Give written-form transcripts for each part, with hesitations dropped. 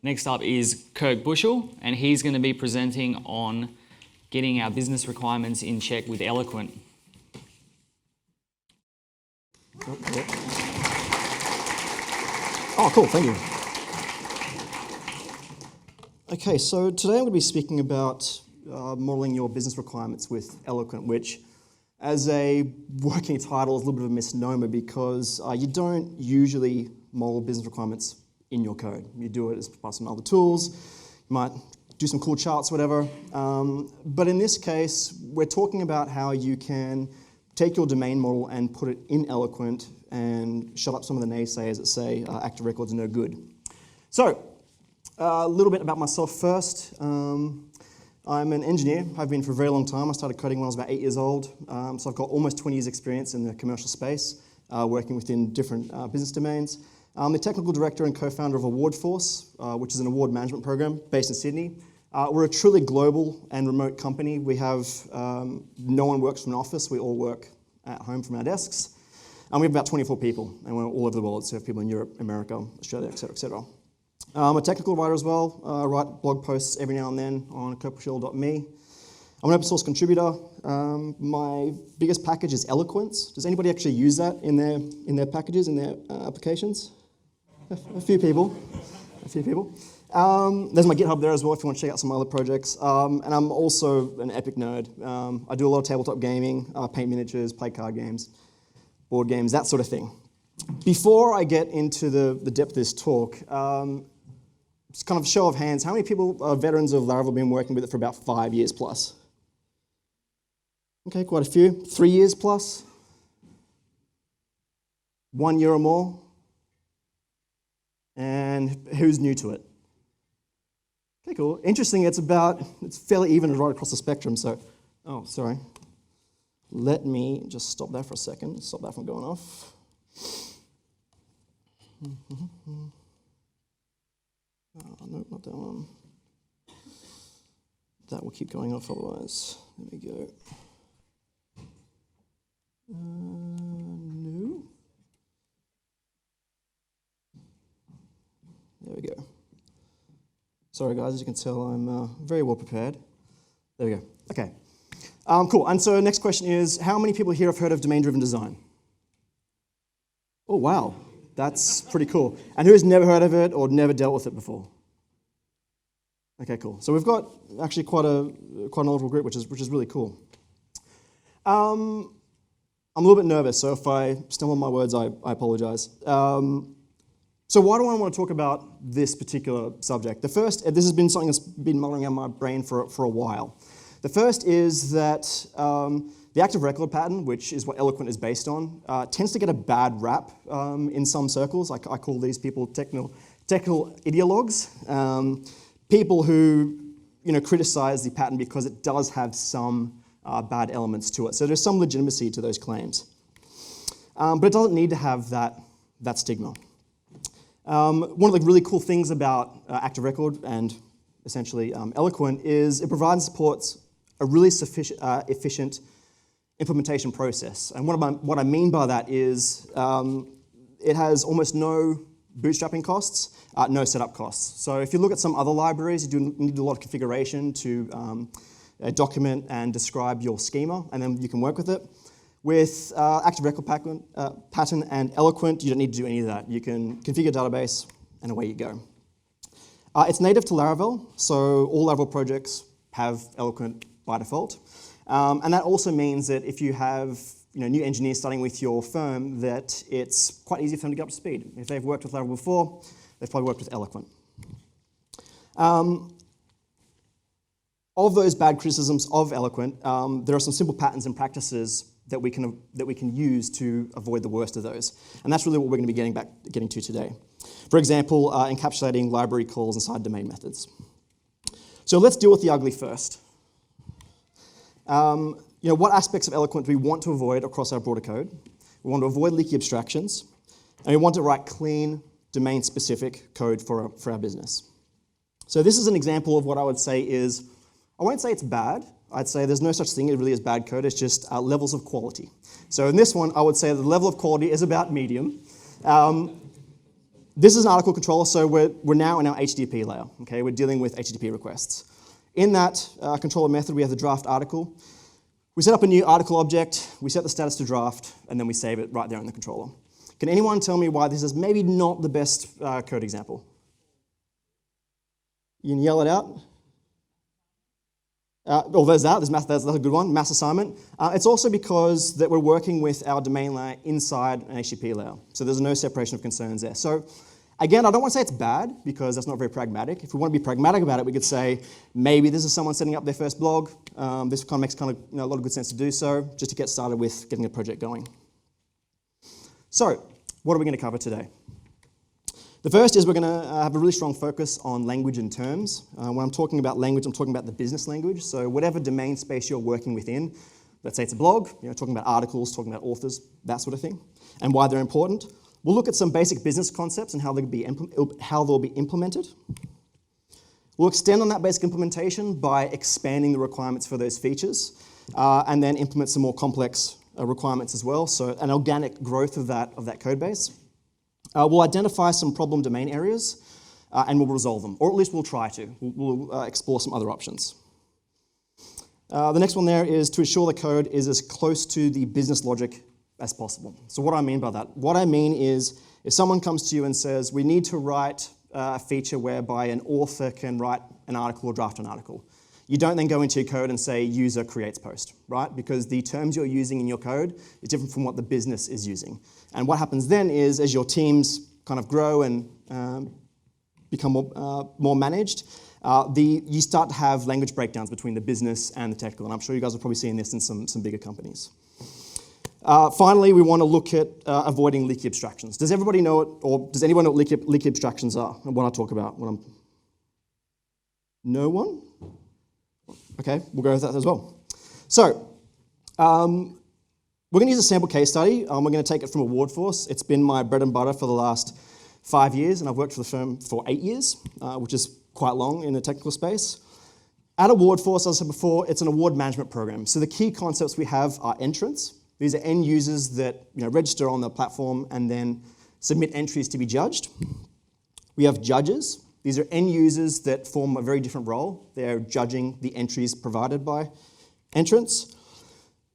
Next up is Kirk Bushell, and he's going to be presenting on getting our business requirements in check with Eloquent. Oh, cool, thank you. Okay, so today I'm going to be speaking about modeling your business requirements with Eloquent, which as a working title is a little bit of a misnomer because you don't usually model business requirements in your code. You do it as by some other tools. You might do some cool charts, whatever. But in this case, we're talking about how you can take your domain model and put it in Eloquent and shut up some of the naysayers that say active records are no good. So, a little bit about myself first. I'm an engineer. I've been for a very long time. I started coding when I was about 8 years old. So I've got almost 20 years experience in the commercial space, working within different business domains. I'm the technical director and co-founder of Award Force, which is an award management program based in Sydney. We're a truly global and remote company. We have, no one works from an office. We all work at home from our desks. And we have about 24 people, and we're all over the world. So we have people in Europe, America, Australia, et cetera, et cetera. I'm a technical writer as well. I write blog posts every now and then on kirkbushell.me. I'm an open source contributor. My biggest package is Eloquent. Does anybody actually use that in their packages, in their applications? A few people. There's my GitHub there as well if you want to check out some other projects. And I'm also an epic nerd. I do a lot of tabletop gaming, paint miniatures, play card games, board games, that sort of thing. Before I get into the depth of this talk, just kind of a show of hands, how many people are veterans of Laravel have been working with it for about 5 years plus? Okay, quite a few. 3 years plus? 1 year or more? And who's new to it? Okay, cool. Interesting, it's fairly even right across the spectrum, so, oh, sorry. Let me just stop that for a second, stop that from going off. Oh, no, not that one. That will keep going off otherwise. There we go. No. There we go. Sorry guys, as you can tell, I'm very well prepared. There we go. Okay. Cool. And so next question is, how many people here have heard of domain-driven design? Oh, wow. That's pretty cool. And who's never heard of it or never dealt with it before? Okay, cool. So we've got actually quite an knowledgeable group, which is really cool. I'm a little bit nervous, so if I stumble on my words, I apologize. So why do I want to talk about this particular subject? The first, this has been something that's been muddling around my brain for a while. The first is that the active record pattern, which is what Eloquent is based on, tends to get a bad rap in some circles. I call these people technical ideologues. People who criticize the pattern because it does have some bad elements to it. So there's some legitimacy to those claims. But it doesn't need to have that stigma. One of the really cool things about active record and essentially Eloquent is it provides and supports a really efficient implementation process. And what I mean by that is it has almost no bootstrapping costs, no setup costs. So if you look at some other libraries, you need to do a lot of configuration to document and describe your schema, and then you can work with it. With active record pattern and Eloquent, you don't need to do any of that. You can configure a database, and away you go. It's native to Laravel, so all Laravel projects have Eloquent by default. And that also means that if you have new engineers starting with your firm, that it's quite easy for them to get up to speed. If they've worked with Laravel before, they've probably worked with Eloquent. Of those bad criticisms of Eloquent, there are some simple patterns and practices that we can use to avoid the worst of those. And that's really what we're going to be getting to today. For example, encapsulating library calls inside domain methods. So let's deal with the ugly first. What aspects of Eloquent do we want to avoid across our broader code? We want to avoid leaky abstractions, and we want to write clean, domain-specific code for our business. So this is an example of what I would say is, I won't say it's bad. I'd say there's no such thing really as bad code. It's just levels of quality. So in this one, I would say the level of quality is about medium. This is an article controller, so we're now in our HTTP layer. Okay, we're dealing with HTTP requests. In that controller method, we have the draft article. We set up a new article object, we set the status to draft, and then we save it right there in the controller. Can anyone tell me why this is maybe not the best code example? You can yell it out. There's that. That's a good one. Mass assignment. It's also because that we're working with our domain layer inside an HTTP layer. So there's no separation of concerns there. So again, I don't want to say it's bad because that's not very pragmatic. If we want to be pragmatic about it, we could say maybe this is someone setting up their first blog. This kind of makes a lot of good sense to do so, just to get started with getting a project going. So what are we going to cover today? The first is we're going to have a really strong focus on language and terms. When I'm talking about language, I'm talking about the business language. So whatever domain space you're working within, let's say it's a blog, talking about articles, talking about authors, that sort of thing, and why they're important. We'll look at some basic business concepts and how they'll be implemented. We'll extend on that basic implementation by expanding the requirements for those features, and then implement some more complex requirements as well. So an organic growth of that code base. We'll identify some problem domain areas and we'll resolve them, or at least we'll try to. We'll explore some other options. The next one there is to ensure the code is as close to the business logic as possible. So what do I mean by that? What I mean is if someone comes to you and says, we need to write a feature whereby an author can write an article or draft an article, you don't then go into your code and say user creates post, right? Because the terms you're using in your code is different from what the business is using. And what happens then is as your teams kind of grow and become more managed, you start to have language breakdowns between the business and the technical. And I'm sure you guys are probably seeing this in some bigger companies. Finally, we want to look at avoiding leaky abstractions. Does everybody know it, or does anyone know what leaky abstractions are and what I talk about? No one? Okay, we'll go with that as well. So, we're going to use a sample case study. We're going to take it from AwardForce. It's been my bread and butter for the last 5 years, and I've worked for the firm for 8 years, which is quite long in the technical space. At AwardForce, as I said before, it's an award management program. So the key concepts we have are entrants. These are end users that register on the platform and then submit entries to be judged. We have judges. These are end users that form a very different role. They're judging the entries provided by entrants.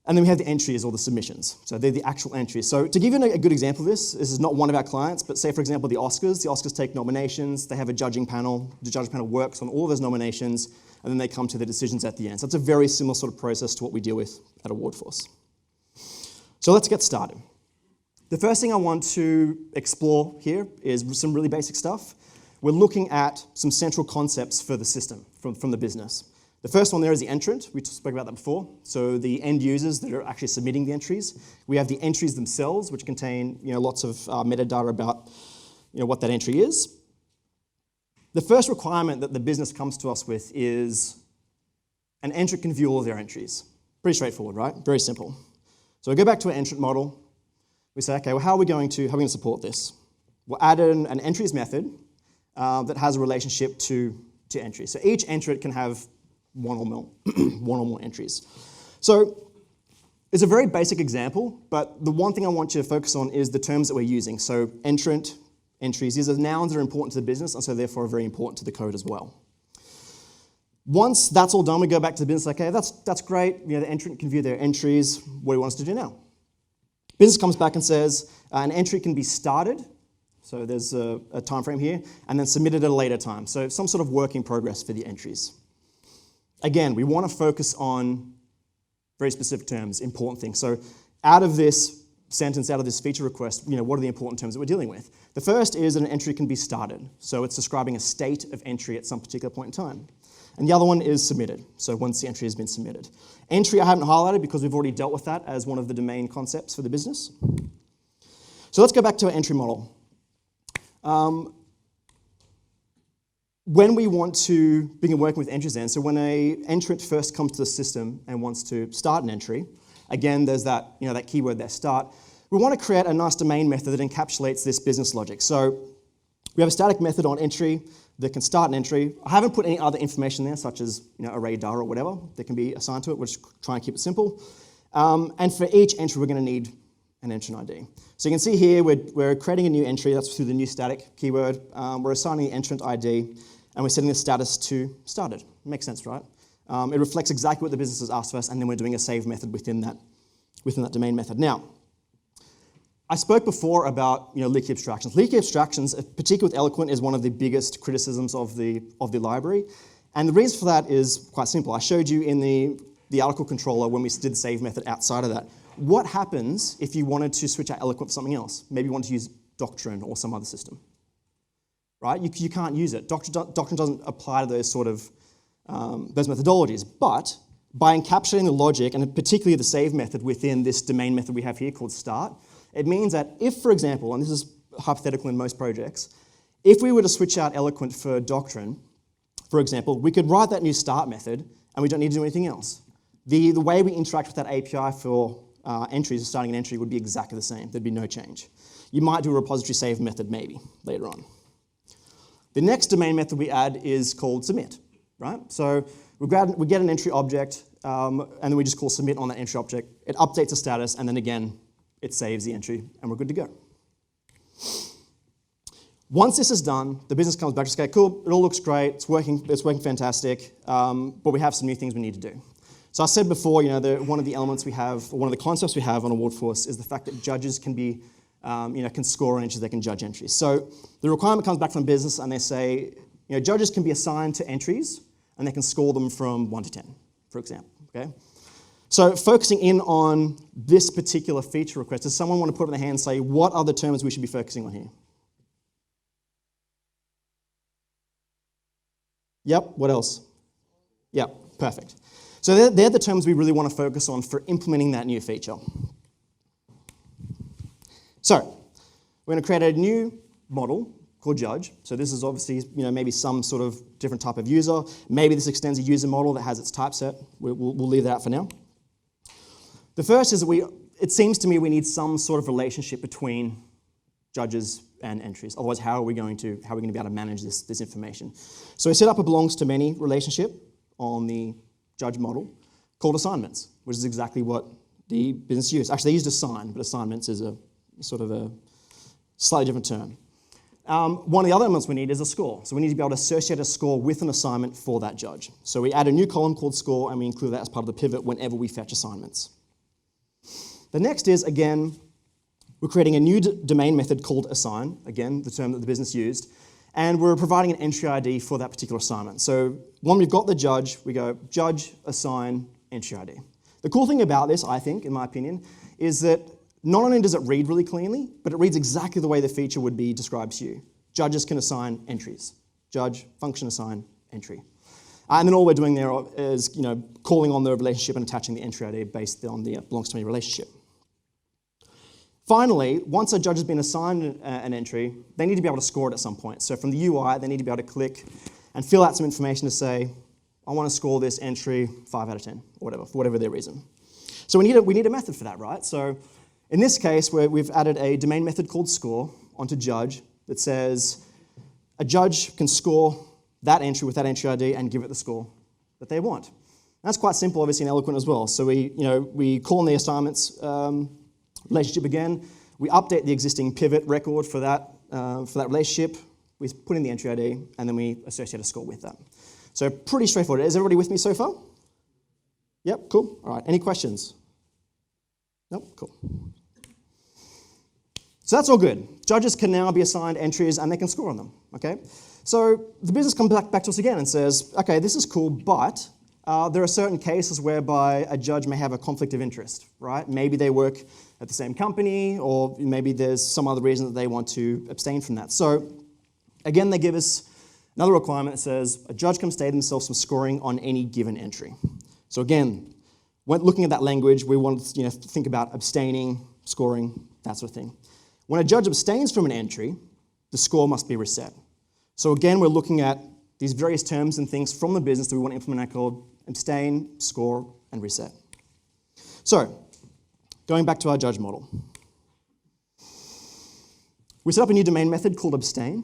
And then we have the entries or the submissions. So they're the actual entries. So to give you a good example of this is not one of our clients, but say, for example, the Oscars. The Oscars take nominations. They have a judging panel. The judging panel works on all of those nominations, and then they come to the decisions at the end. So it's a very similar sort of process to what we deal with at AwardForce. So let's get started. The first thing I want to explore here is some really basic stuff. We're looking at some central concepts for the system from the business. The first one there is the entrant. We spoke about that before. So the end users that are actually submitting the entries. We have the entries themselves, which contain lots of metadata about what that entry is. The first requirement that the business comes to us with is an entrant can view all of their entries. Pretty straightforward, right? Very simple. So we go back to an entrant model. We say, okay, well, how are we going to support this? We'll add an entries method that has a relationship to entries. So each entrant can have one or more entries. So it's a very basic example, but the one thing I want you to focus on is the terms that we're using. So entrant, entries, these are nouns that are important to the business and so therefore are very important to the code as well. Once that's all done, we go back to the business, okay, that's great. The entrant can view their entries. What do you want us to do now? Business comes back and says an entry can be started. So there's a time frame here, and then submitted at a later time. So some sort of work in progress for the entries. Again, we want to focus on very specific terms, important things. So out of this sentence, out of this feature request, what are the important terms that we're dealing with? The first is that an entry can be started. So it's describing a state of entry at some particular point in time. And the other one is submitted, so once the entry has been submitted. Entry I haven't highlighted because we've already dealt with that as one of the domain concepts for the business. So let's go back to our entry model. When we want to begin working with entries then, so when an entrant first comes to the system and wants to start an entry, again, there's that, that keyword there, start. We want to create a nice domain method that encapsulates this business logic. So we have a static method on entry that can start an entry. I haven't put any other information there, such as array data or whatever that can be assigned to it. We'll just try and keep it simple. And for each entry, we're going to need an entrant ID. So you can see here we're creating a new entry. That's through the new static keyword. We're assigning the entrant ID, and we're setting the status to started. Makes sense, right? It reflects exactly what the business has asked of us, and then we're doing a save method within that domain method. Now, I spoke before about leaky abstractions. Leaky abstractions, particularly with Eloquent, is one of the biggest criticisms of the library. And the reason for that is quite simple. I showed you in the article controller when we did the save method outside of that. What happens if you wanted to switch out Eloquent for something else? Maybe you want to use Doctrine or some other system, right? You can't use it. Doctrine doesn't apply to those sort of those methodologies. But by encapsulating the logic, and particularly the save method within this domain method we have here called start, it means that if, for example, and this is hypothetical in most projects, if we were to switch out Eloquent for Doctrine, for example, we could write that new start method and we don't need to do anything else. The way we interact with that API for entries, starting an entry, would be exactly the same. There'd be no change. You might do a repository save method maybe later on. The next domain method we add is called submit, right? So we get an entry object and then we just call submit on that entry object. It updates the status and then again, it saves the entry and we're good to go. Once this is done, the business comes back to say, cool, it all looks great, it's working fantastic, but we have some new things we need to do. So I said before, one of the elements we have, or one of the concepts we have on AwardForce is the fact that judges can be, can score on entries, they can judge entries. So the requirement comes back from business and they say, judges can be assigned to entries and they can score them from 1 to 10, for example, okay? So focusing in on this particular feature request, does someone want to put up their hand and say, what are the terms we should be focusing on here? Yep, what else? Yep, perfect. So they're the terms we really want to focus on for implementing that new feature. So we're going to create a new model called judge. So this is obviously maybe some sort of different type of user. Maybe this extends a user model that has its typeset. We'll leave that out for now. The first is that it seems to me we need some sort of relationship between judges and entries. Otherwise, how are we going to be able to manage this information? So we set up a belongs to many relationship on the judge model called assignments, which is exactly what the business used. Actually, they used assign, but assignments is a sort of a slightly different term. One of the other elements we need is a score. So we need to be able to associate a score with an assignment for that judge. So we add a new column called score, and we include that as part of the pivot whenever we fetch assignments. The next is, again, we're creating a new domain method called assign, again, the term that the business used, and we're providing an entry ID for that particular assignment. So when we've got the judge, we go judge, assign, entry ID. The cool thing about this, I think, in my opinion, is that not only does it read really cleanly, but it reads exactly the way the feature would be described to you. Judges can assign entries. Judge, function assign, entry. And then all we're doing there is calling on the relationship and attaching the entry ID based on the belongs to me relationship. Finally, once a judge has been assigned an entry, they need to be able to score it at some point. So from the UI, they need to be able to click and fill out some information to say, I want to score this entry 5 out of 10, or whatever, for whatever their reason. So we need a method for that, right? So in this case, we've added a domain method called score onto judge that says a judge can score that entry with that entry ID and give it the score that they want. That's quite simple, obviously, in Eloquent as well. So we call on the assignments relationship again. We update the existing pivot record for that relationship. We put in the entry ID, and then we associate a score with that. So pretty straightforward. Is everybody with me so far? Yep, cool. All right, any questions? Nope, cool. So that's all good. Judges can now be assigned entries, and they can score on them, okay? So the business comes back to us again and says, okay, this is cool, but there are certain cases whereby a judge may have a conflict of interest, right? Maybe they work at the same company, or maybe there's some other reason that they want to abstain from that. So again, they give us another requirement that says a judge can stay themselves from scoring on any given entry. So again, when looking at that language, we want to think about abstaining, scoring, that sort of thing. When a judge abstains from an entry, the score must be reset. So again, we're looking at these various terms and things from the business that we want to implement called abstain, score, and reset. So, going back to our judge model. We set up a new domain method called abstain.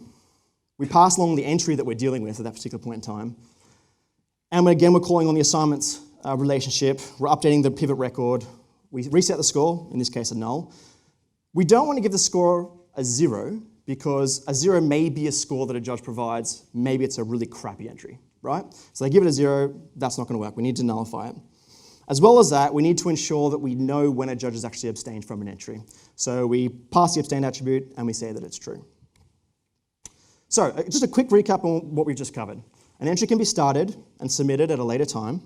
We pass along the entry that we're dealing with at that particular point in time. And again, we're calling on the assignments relationship. We're updating the pivot record. We reset the score, in this case a null. We don't want to give the score a 0 because a 0 may be a score that a judge provides. Maybe it's a really crappy entry, right? So they give it a 0, that's not going to work. We need to nullify it. As well as that, we need to ensure that we know when a judge has actually abstained from an entry. So we pass the abstained attribute and we say that it's true. So just a quick recap on what we've just covered. An entry can be started and submitted at a later time.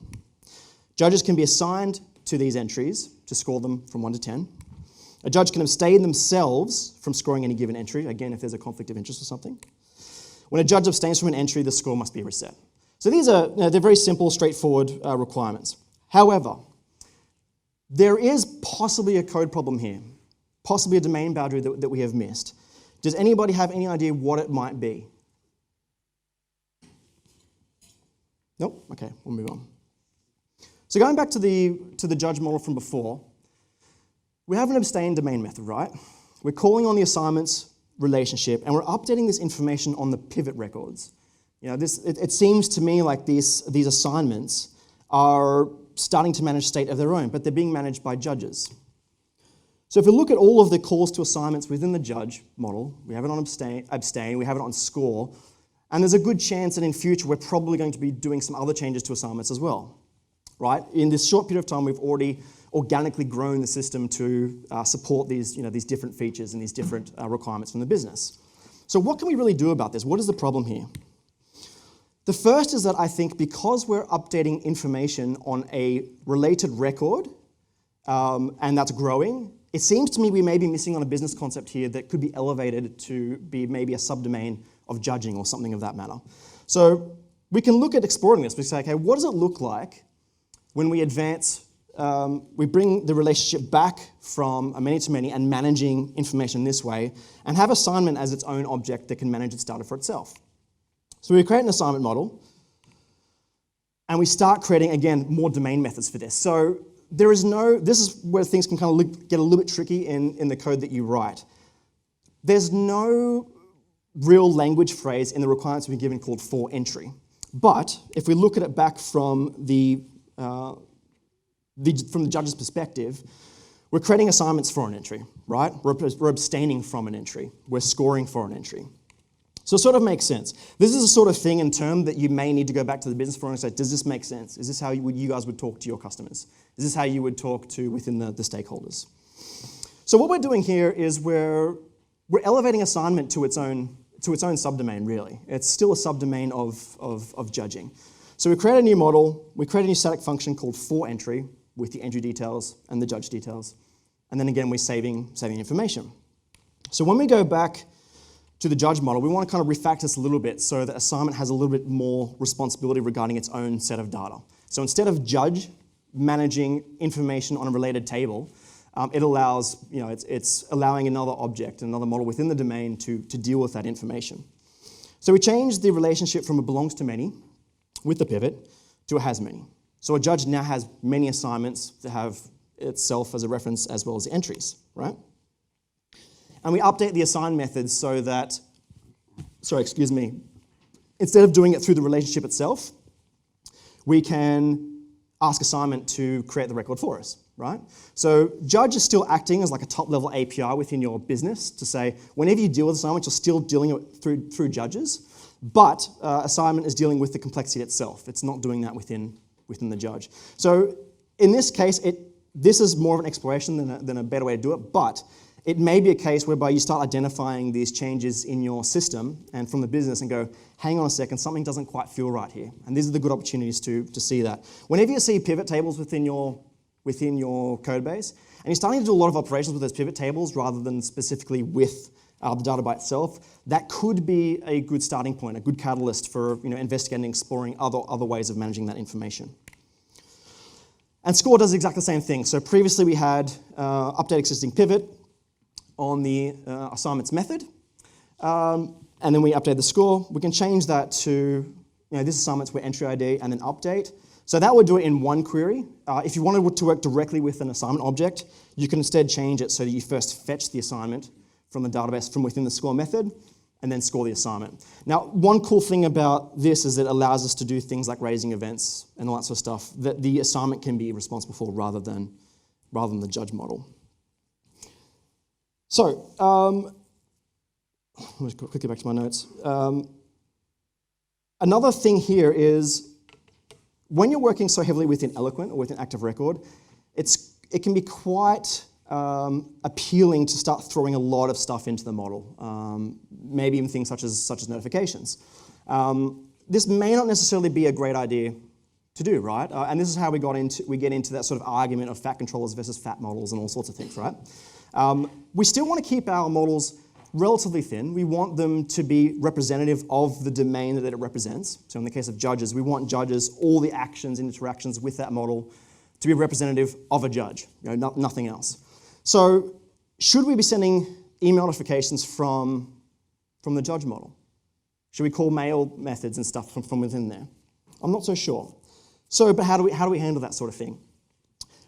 Judges can be assigned to these entries to score them from 1 to 10. A judge can abstain themselves from scoring any given entry, again, if there's a conflict of interest or something. When a judge abstains from an entry, the score must be reset. So these are, they're very simple, straightforward requirements. However, there is possibly a code problem here, possibly a domain boundary that we have missed. Does anybody have any idea what it might be? Nope? Okay, we'll move on. So going back to the judge model from before, we have an abstain domain method, right? We're calling on the assignments relationship and we're updating this information on the pivot records. You know, it seems to me like these assignments are starting to manage state of their own, but they're being managed by judges. So if we look at all of the calls to assignments within the judge model, we have it on abstain, we have it on score, and there's a good chance that in future we're probably going to be doing some other changes to assignments as well, right? In this short period of time, we've already organically grown the system to support these different features and these different requirements from the business. So what can we really do about this? What is the problem here? The first is that I think because we're updating information on a related record, and that's growing, it seems to me we may be missing on a business concept here that could be elevated to be maybe a subdomain of judging or something of that matter. So we can look at exploring this. We say, okay, what does it look like when we advance, we bring the relationship back from a many-to-many and managing information this way, and have assignment as its own object that can manage its data for itself. So we create an assignment model, and we start creating, again, more domain methods for this. So this is where things can kind of get a little bit tricky in the code that you write. There's no real language phrase in the requirements we've been given called for entry. But if we look at it back from the judge's perspective, we're creating assignments for an entry, right? We're abstaining from an entry. We're scoring for an entry. So it sort of makes sense. This is a sort of thing in term that you may need to go back to the business forum and say, does this make sense? Is this how you guys would talk to your customers? Is this how you would talk to within the stakeholders? So what we're doing here is we're elevating assignment to its own subdomain, really. It's still a subdomain of judging. So we create a new model, we create a new static function called forEntry with the entry details and the judge details. And then again, we're saving information. So when we go back to the judge model, we want to kind of refactor this a little bit so that assignment has a little bit more responsibility regarding its own set of data. So instead of judge managing information on a related table, it allows, it's allowing another object, another model within the domain to deal with that information. So we changed the relationship from a belongs to many with the pivot to a has many. So a judge now has many assignments to have itself as a reference as well as the entries, right? And we update the assign methods so that, instead of doing it through the relationship itself, we can ask assignment to create the record for us, right? So judge is still acting as like a top-level API within your business to say, whenever you deal with assignment, you're still dealing with it through judges, but assignment is dealing with the complexity itself. It's not doing that within the judge. So in this case, this is more of an exploration than a better way to do it, but it may be a case whereby you start identifying these changes in your system and from the business and go, hang on a second, something doesn't quite feel right here. And these are the good opportunities to see that. Whenever you see pivot tables within your code base, and you're starting to do a lot of operations with those pivot tables rather than specifically with the data by itself, that could be a good starting point, a good catalyst for investigating and exploring other ways of managing that information. And score does exactly the same thing. So previously we had update existing pivot on the assignments method, and then we update the score. We can change that to, this assignment's where entry ID and then update. So that would do it in one query. If you wanted to work directly with an assignment object, you can instead change it so that you first fetch the assignment from the database from within the score method and then score the assignment. Now, one cool thing about this is it allows us to do things like raising events and all that sort of stuff that the assignment can be responsible for rather than the judge model. So, let me go quickly back to my notes. Another thing here is when you're working so heavily within Eloquent or within Active Record, it can be quite appealing to start throwing a lot of stuff into the model, maybe even things such as notifications. This may not necessarily be a great idea to do, right? And this is how we get into that sort of argument of fat controllers versus fat models and all sorts of things, right? We still want to keep our models relatively thin. We want them to be representative of the domain that it represents. So in the case of judges, we want judges, all the actions and interactions with that model to be representative of a judge, nothing else. So should we be sending email notifications from the judge model? Should we call mail methods and stuff from within there? I'm not so sure. So, but how do we handle that sort of thing?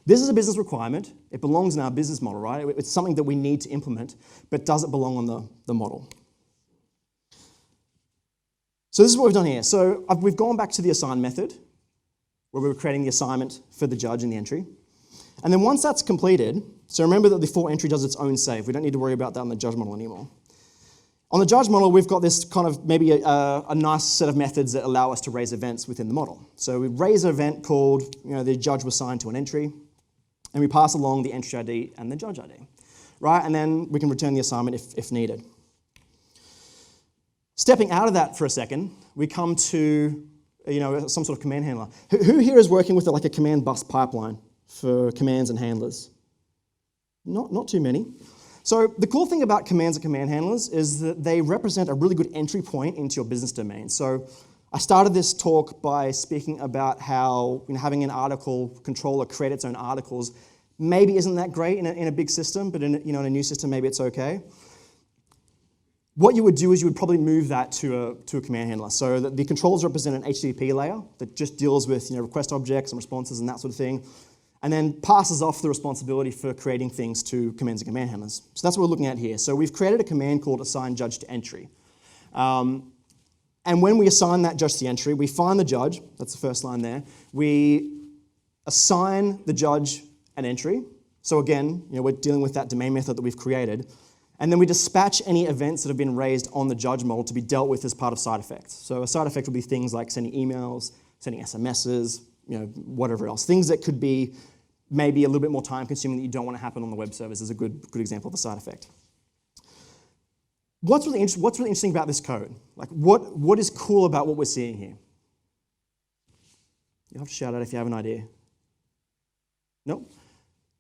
This is a business requirement. It belongs in our business model, right? It's something that we need to implement, but does it belong on the model? So this is what we've done here. So we've gone back to the assign method, where we were creating the assignment for the judge in the entry. And then once that's completed, so remember that the for entry does its own save. We don't need to worry about that on the judge model anymore. On the judge model, we've got this kind of maybe a nice set of methods that allow us to raise events within the model. So we raise an event called, the judge was assigned to an entry, and we pass along the entry ID and the judge ID, right? And then we can return the assignment if needed. Stepping out of that for a second, we come to some sort of command handler. Who here is working with like a command bus pipeline for commands and handlers? Not too many. So the cool thing about commands and command handlers is that they represent a really good entry point into your business domain. So I started this talk by speaking about how having an article controller create its own articles maybe isn't that great in a big system, but in a new system maybe it's okay. What you would do is you would probably move that to a command handler. So that the controllers represent an HTTP layer that just deals with request objects and responses and that sort of thing, and then passes off the responsibility for creating things to commands and command handlers. So that's what we're looking at here. So we've created a command called assign judge to entry. And when we assign that judge to the entry, we find the judge, that's the first line there. We assign the judge an entry. So again, we're dealing with that domain method that we've created. And then we dispatch any events that have been raised on the judge model to be dealt with as part of side effects. So a side effect would be things like sending emails, sending SMSs, whatever else. Things that could be maybe a little bit more time consuming that you don't want to happen on the web servers is a good example of a side effect. What's really interesting about this code? Like what is cool about what we're seeing here? You'll have to shout out if you have an idea. No?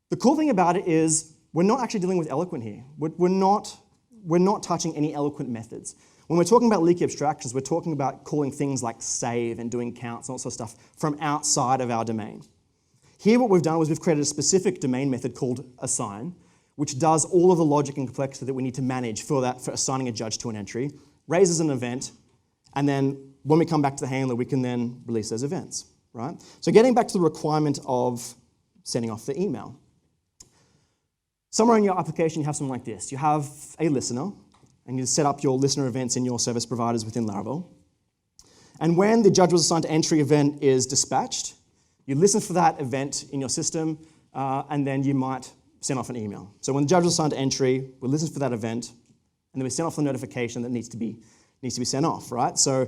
The cool thing about it is we're not actually dealing with Eloquent here. We're not touching any Eloquent methods. When we're talking about leaky abstractions, we're talking about calling things like save and doing counts and all sorts of stuff from outside of our domain. Here what we've done was we've created a specific domain method called assign, which does all of the logic and complexity that we need to manage for assigning a judge to an entry, raises an event, and then when we come back to the handler, we can then release those events, right? So getting back to the requirement of sending off the email. Somewhere in your application, you have something like this. You have a listener, and you set up your listener events in your service providers within Laravel. And when the judge was assigned to entry event is dispatched, you listen for that event in your system, and then you might send off an email. So when the judge was assigned to entry, we listen for that event, and then we send off the notification that needs to be sent off, right? So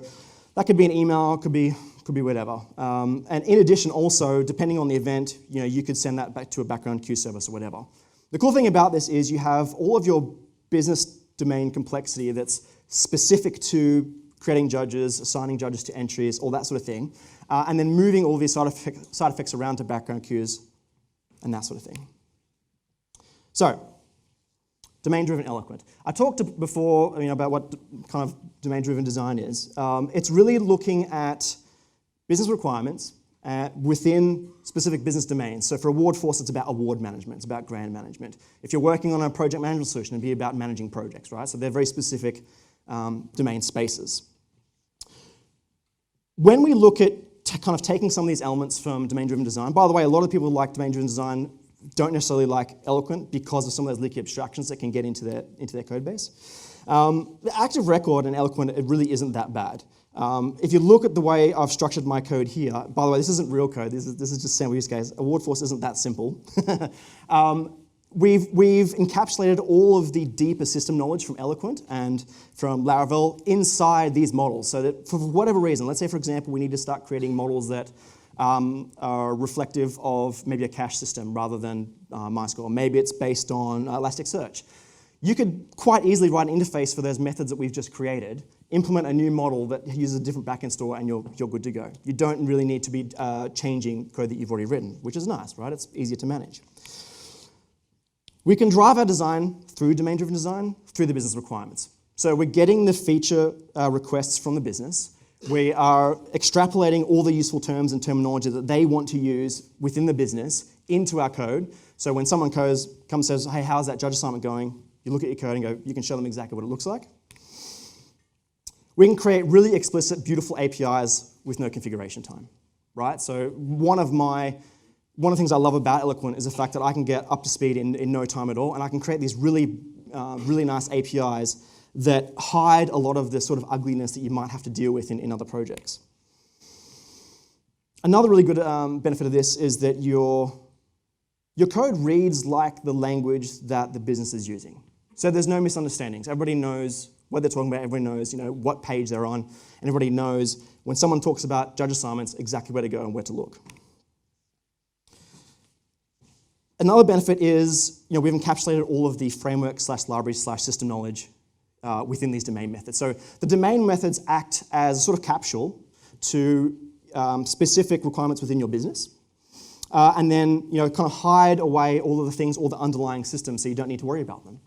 that could be an email, could be whatever. And in addition, also, depending on the event, you could send that back to a background queue service or whatever. The cool thing about this is you have all of your business domain complexity that's specific to creating judges, assigning judges to entries, all that sort of thing, and then moving all these side effects around to background queues and that sort of thing. So, domain-driven Eloquent. I talked before about what kind of domain-driven design is. It's really looking at business requirements within specific business domains. So for award force, it's about award management, it's about grant management. If you're working on a project management solution, it'd be about managing projects, right? So they're very specific domain spaces. When we look at kind of taking some of these elements from domain-driven design, by the way, a lot of people who like domain-driven design don't necessarily like Eloquent because of some of those leaky abstractions that can get into their code base. The Active Record and Eloquent, it really isn't that bad. If you look at the way I've structured my code here, by the way, this isn't real code, this is just sample use case. Award force isn't that simple. We've encapsulated all of the deeper system knowledge from Eloquent and from Laravel inside these models, so that for whatever reason, let's say, for example, we need to start creating models that are reflective of maybe a cache system rather than MySQL. Maybe it's based on Elasticsearch. You could quite easily write an interface for those methods that we've just created, implement a new model that uses a different backend store, and you're good to go. You don't really need to be changing code that you've already written, which is nice, right? It's easier to manage. We can drive our design through domain-driven design, through the business requirements. So we're getting the feature requests from the business. We are extrapolating all the useful terms and terminology that they want to use within the business into our code. So when someone comes and says, hey, how's that judge assignment going? You look at your code and go, you can show them exactly what it looks like. We can create really explicit, beautiful APIs with no configuration time, right? So one of the things I love about Eloquent is the fact that I can get up to speed in no time at all, and I can create these really nice APIs that hide a lot of the sort of ugliness that you might have to deal with in other projects. Another really good benefit of this is that your code reads like the language that the business is using. So there's no misunderstandings. Everybody knows what they're talking about. Everybody knows, what page they're on, and everybody knows when someone talks about judge assignments exactly where to go and where to look. Another benefit is, we've encapsulated all of the framework/library/system knowledge within these domain methods. So the domain methods act as a sort of capsule to specific requirements within your business, and then kind of hide away all of the things, all the underlying systems, so you don't need to worry about them.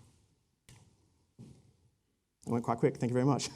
I went quite quick. Thank you very much.